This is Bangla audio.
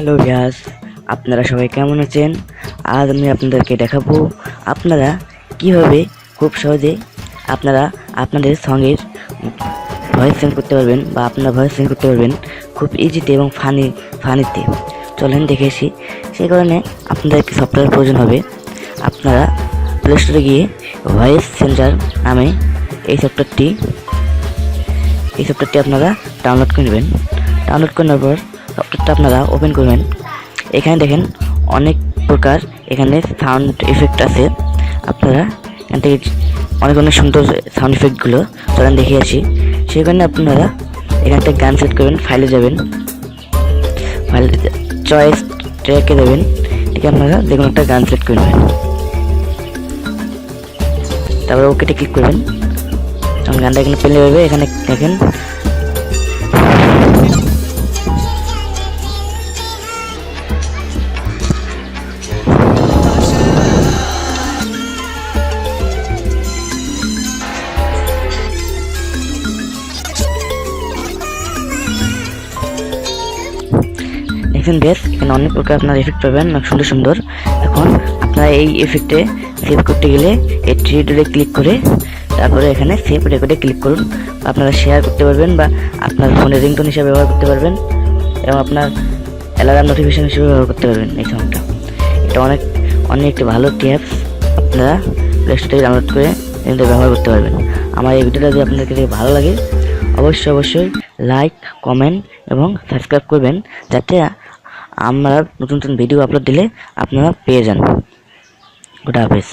হ্যালো ভিউয়ার্স, আপনারা সবাই কেমন আছেন? আজ আমি আপনাদেরকে দেখাবো আপনারা কিভাবে খুব সহজে আপনাদের সঙ্গের ভয়েস সেন্ড করতে পারবেন বা আপনারা ভয়েস সেন্ড করতে পারবেন খুব ইজিতে এবং ফানিতে। চলেন দেখে আসি। সেই কারণে আপনাদের একটি সফটওয়্যার প্রয়োজন হবে। আপনারা প্লে স্টোরে গিয়ে ভয়েস সেন্টার নামে এই সফটওয়্যারটি আপনারা ডাউনলোড করে নেবেন। ডাউনলোড করে নেওয়ার পর সফটওয়্যারটা আপনারা ওপেন করবেন। এখানে দেখেন অনেক প্রকার এখানে সাউন্ড এফেক্ট আছে। আপনারা এখান থেকে অনেক সুন্দর সাউন্ড এফেক্টগুলো চলেন দেখে আসি। সেই কারণে আপনারা এখান থেকে গান সেট করবেন, ফাইলে যাবেন, ফাইল চয়েস ট্র্যাকে যাবেন, ঠিক আপনারা যে কোনো একটা গান সেট করে নেবেন। তারপরে ওকেতে ক্লিক করবেন। তখন গানটা এখানে প্লে হবে। এখানে দেখেন বেশ, এখানে অনেক প্রকার আপনার এফেক্ট পাবেন, অনেক সুন্দর সুন্দর। এখন আপনারা এই এফেক্টে সেভ করতে গেলে এই থ্রি ডটে ক্লিক করে তারপরে এখানে সেভ রেকর্ডে ক্লিক করুন। আপনারা শেয়ার করতে পারবেন বা আপনার ফোনে রিংটোন হিসেবে ব্যবহার করতে পারবেন এবং আপনার অ্যালার্ম নোটিফিকেশন হিসেবে ব্যবহার করতে পারবেন। এই সাউন্ডটা এটা অনেক একটি ভালো টিপস। আপনারা প্লে স্টোর থেকে ডাউনলোড করে কিন্তু ব্যবহার করতে পারবেন। আমার এই ভিডিওটা যদি আপনাদের ভালো লাগে অবশ্যই লাইক, কমেন্ট এবং সাবস্ক্রাইব করবেন, যাতে আমরা নতুন ভিডিও আপলোড দিলে আপনারা পেয়ে যান। গুড হাফেজ।